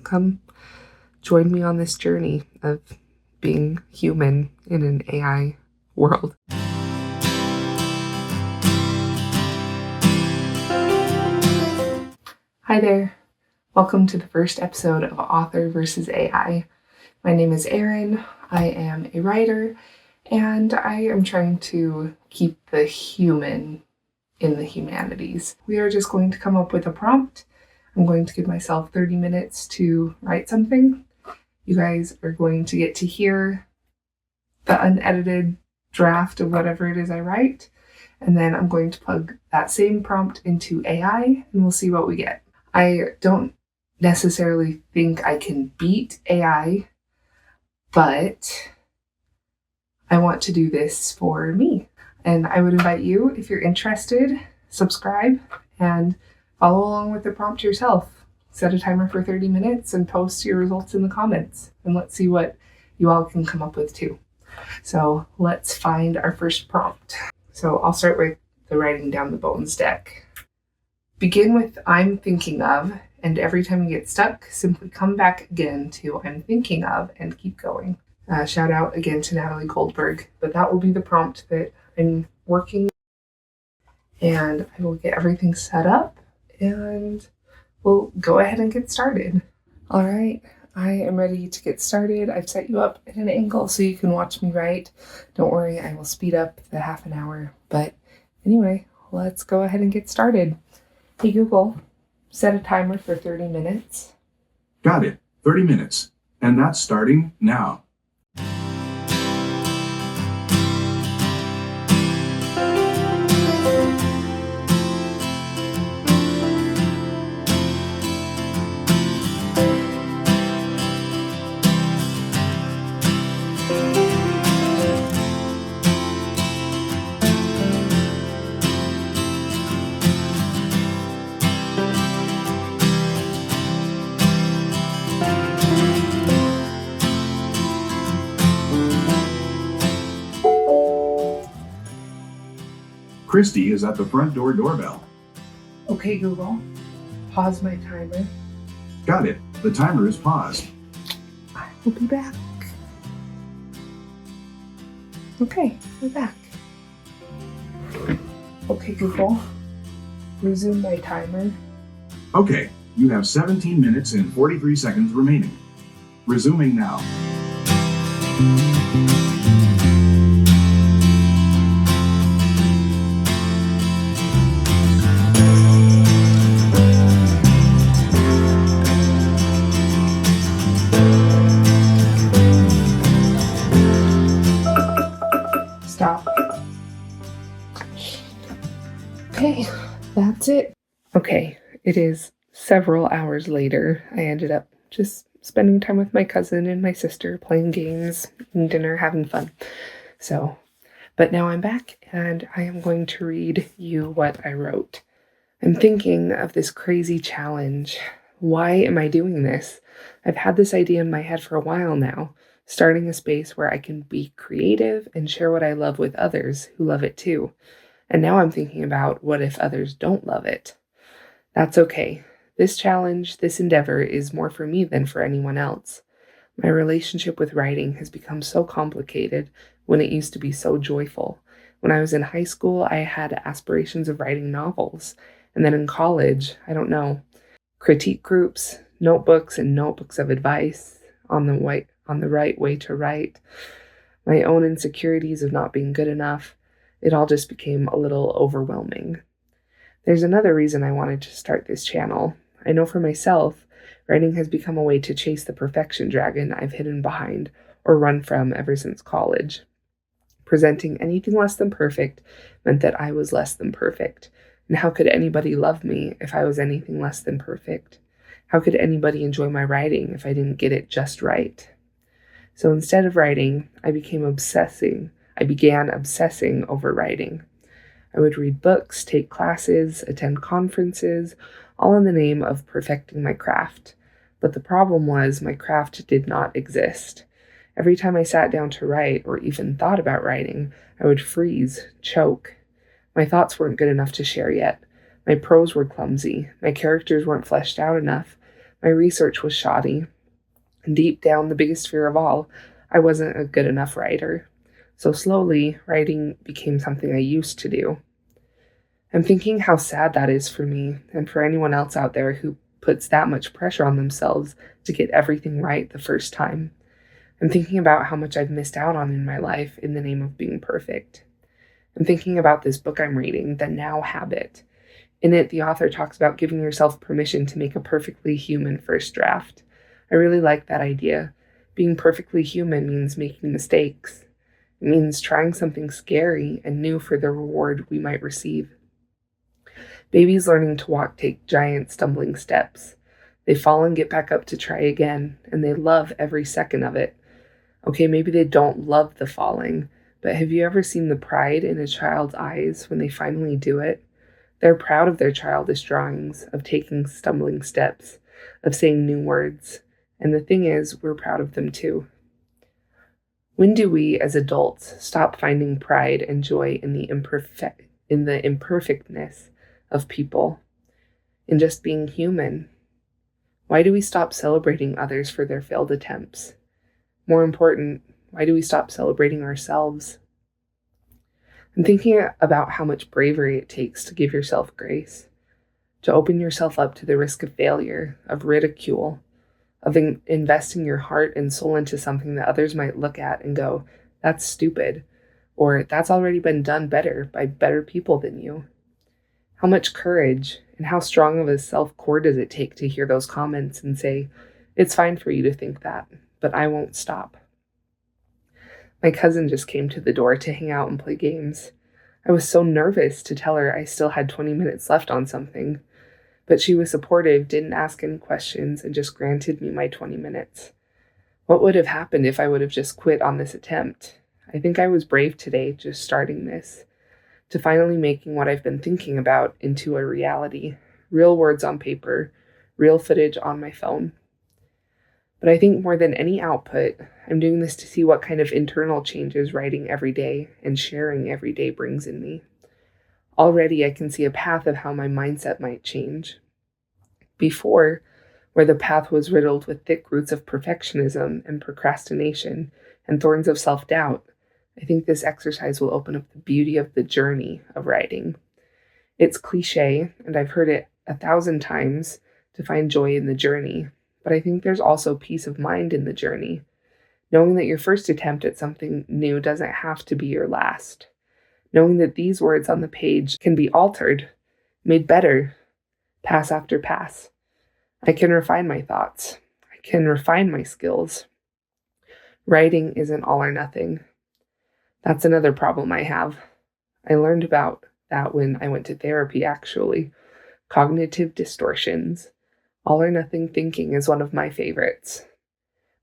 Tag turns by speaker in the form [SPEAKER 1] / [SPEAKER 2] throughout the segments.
[SPEAKER 1] come join me on this journey of being human in an AI world. Hi there. Welcome to the first episode of Author versus AI. My name is Erin. I am a writer, and I am trying to keep the human in the humanities. We are just going to come up with a prompt. I'm going to give myself 30 minutes to write something. You guys are going to get to hear the unedited draft of whatever it is I write, and then I'm going to plug that same prompt into AI, and we'll see what we get. I don't necessarily think I can beat AI, but I want to do this for me. And I would invite you, if you're interested, subscribe and follow along with the prompt yourself. Set a timer for 30 minutes and post your results in the comments. And let's see what you all can come up with too. So let's find our first prompt. So I'll start with the writing down the bones deck. Begin with I'm thinking of, and every time you get stuck, simply come back again to I'm thinking of and keep going. Shout out again to Natalie Goldberg, but that will be the prompt that I'm working, and I will get everything set up and we'll go ahead and get started. All right, I am ready to get started. I've set you up at an angle so you can watch me write. Don't worry, I will speed up the half an hour, but anyway, let's go ahead and get started. Hey Google, set a timer for 30 minutes.
[SPEAKER 2] Got it. 30 minutes. And that's starting now. Christy is at the front door doorbell.
[SPEAKER 1] Okay Google, pause my timer.
[SPEAKER 2] Got it. The timer is paused.
[SPEAKER 1] I will be back. Okay, we're back. Okay Google, resume my timer.
[SPEAKER 2] Okay, you have 17 minutes and 43 seconds remaining. Resuming now.
[SPEAKER 1] Stop. Okay, that's it. Okay, it is several hours later. I ended up just spending time with my cousin and my sister, playing games, eating dinner, having fun. But now I'm back and I am going to read you what I wrote. I'm thinking of this crazy challenge. Why am I doing this? I've had this idea in my head for a while now, starting a space where I can be creative and share what I love with others who love it too. And now I'm thinking about what if others don't love it? That's okay. This challenge, this endeavor is more for me than for anyone else. My relationship with writing has become so complicated when it used to be so joyful. When I was in high school, I had aspirations of writing novels. And then in college, I don't know, critique groups, notebooks and notebooks of advice on the right way to write, my own insecurities of not being good enough. It all just became a little overwhelming. There's another reason I wanted to start this channel. I know for myself, writing has become a way to chase the perfection dragon I've hidden behind or run from ever since college. Presenting anything less than perfect meant that I was less than perfect. And how could anybody love me if I was anything less than perfect? How could anybody enjoy my writing if I didn't get it just right? So instead of writing, I began obsessing over writing. I would read books, take classes, attend conferences, all in the name of perfecting my craft. But the problem was my craft did not exist. Every time I sat down to write or even thought about writing, I would freeze, choke. My thoughts weren't good enough to share yet. My prose were clumsy. My characters weren't fleshed out enough. My research was shoddy. And deep down, the biggest fear of all, I wasn't a good enough writer. So slowly, writing became something I used to do. I'm thinking how sad that is for me and for anyone else out there who puts that much pressure on themselves to get everything right the first time. I'm thinking about how much I've missed out on in my life in the name of being perfect. I'm thinking about this book I'm reading, The Now Habit. In it, the author talks about giving yourself permission to make a perfectly human first draft. I really like that idea. Being perfectly human means making mistakes. It means trying something scary and new for the reward we might receive. Babies learning to walk take giant stumbling steps. They fall and get back up to try again, and they love every second of it. Okay, maybe they don't love the falling, but have you ever seen the pride in a child's eyes when they finally do it? They're proud of their childish drawings, of taking stumbling steps, of saying new words. And the thing is, we're proud of them too. When do we, as adults, stop finding pride and joy in the imperfectness of people, in just being human? Why do we stop celebrating others for their failed attempts? More important, why do we stop celebrating ourselves? I'm thinking about how much bravery it takes to give yourself grace, to open yourself up to the risk of failure, of ridicule, of investing your heart and soul into something that others might look at and go, that's stupid, or that's already been done better by better people than you. How much courage and how strong of a self-core does it take to hear those comments and say, it's fine for you to think that, but I won't stop. My cousin just came to the door to hang out and play games. I was so nervous to tell her I still had 20 minutes left on something, but she was supportive, didn't ask any questions, and just granted me my 20 minutes. What would have happened if I would have just quit on this attempt? I think I was brave today, just starting this, to finally making what I've been thinking about into a reality. Real words on paper, real footage on my phone. But I think more than any output, I'm doing this to see what kind of internal changes writing every day and sharing every day brings in me. Already I can see a path of how my mindset might change. Before, where the path was riddled with thick roots of perfectionism and procrastination and thorns of self-doubt, I think this exercise will open up the beauty of the journey of writing. It's cliche, and I've heard it 1,000 times, to find joy in the journey. But I think there's also peace of mind in the journey, knowing that your first attempt at something new doesn't have to be your last, knowing that these words on the page can be altered, made better, pass after pass. I can refine my thoughts. I can refine my skills. Writing isn't all or nothing. That's another problem I have. I learned about that when I went to therapy, actually. Cognitive distortions. All or nothing thinking is one of my favorites.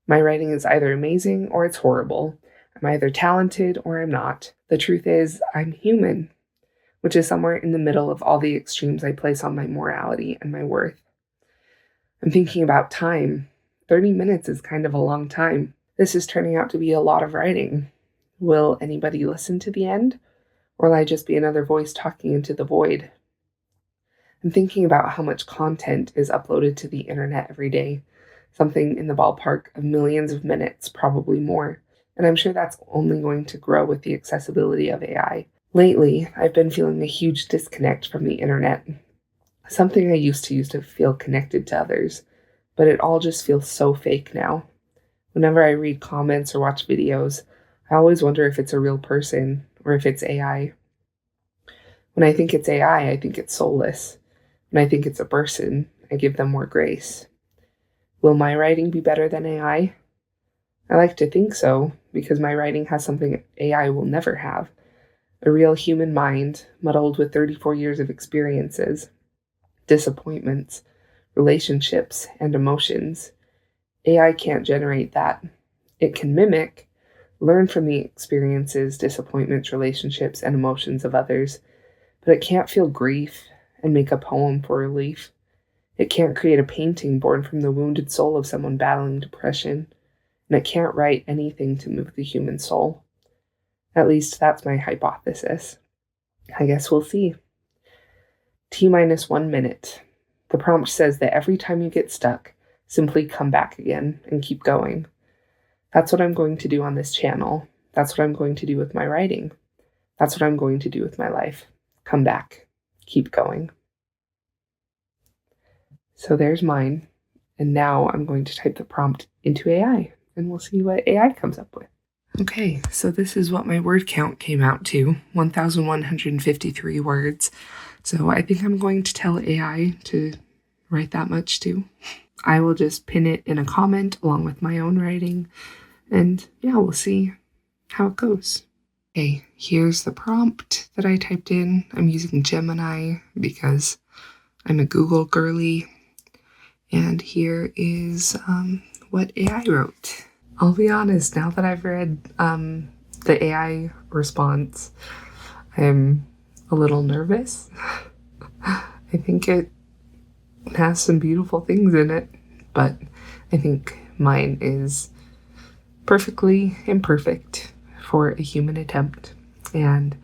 [SPEAKER 1] My writing is either amazing or it's horrible. I'm either talented or I'm not. The truth is, I'm human, which is somewhere in the middle of all the extremes I place on my morality and my worth. I'm thinking about time. 30 minutes is kind of a long time. This is turning out to be a lot of writing. Will anybody listen to the end? Or will I just be another voice talking into the void? I'm thinking about how much content is uploaded to the internet every day, something in the ballpark of millions of minutes, probably more. And I'm sure that's only going to grow with the accessibility of AI. Lately, I've been feeling a huge disconnect from the internet, something I used to feel connected to others, but it all just feels so fake now. Whenever I read comments or watch videos, I always wonder if it's a real person or if it's AI. When I think it's AI, I think it's soulless. When I think it's a person, I give them more grace. Will my writing be better than AI? I like to think so, because my writing has something AI will never have. A real human mind, muddled with 34 years of experiences, disappointments, relationships, and emotions. AI can't generate that. It can mimic, learn from the experiences, disappointments, relationships, and emotions of others, but it can't feel grief and make a poem for relief. It can't create a painting born from the wounded soul of someone battling depression, and it can't write anything to move the human soul. At least that's my hypothesis. I guess we'll see. T-1 minute. The prompt says that every time you get stuck, simply come back again and keep going. That's what I'm going to do on this channel. That's what I'm going to do with my writing. That's what I'm going to do with my life. Come back. Keep going. So there's mine. And now I'm going to type the prompt into AI, and we'll see what AI comes up with. Okay, so this is what my word count came out to, 1,153 words. So I think I'm going to tell AI to write that much too. I will just pin it in a comment along with my own writing, and yeah, we'll see how it goes. Okay, here's the prompt that I typed in. I'm using Gemini because I'm a Google girly. And here is what AI wrote. I'll be honest, now that I've read the AI response, I'm a little nervous. I think it has some beautiful things in it, but I think mine is perfectly imperfect for a human attempt. And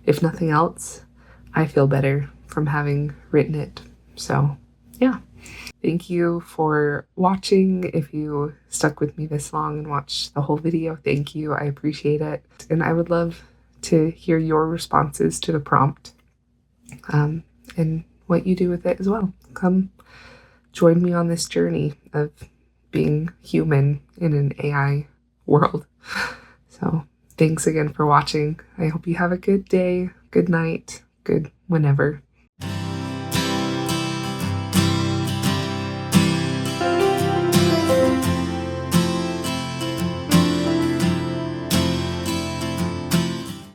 [SPEAKER 1] if nothing else, I feel better from having written it. So, yeah. Thank you for watching. If you stuck with me this long and watched the whole video, thank you. I appreciate it. And I would love to hear your responses to the prompt and what you do with it as well. Come join me on this journey of being human in an AI world. So thanks again for watching. I hope you have a good day, good night, good whenever.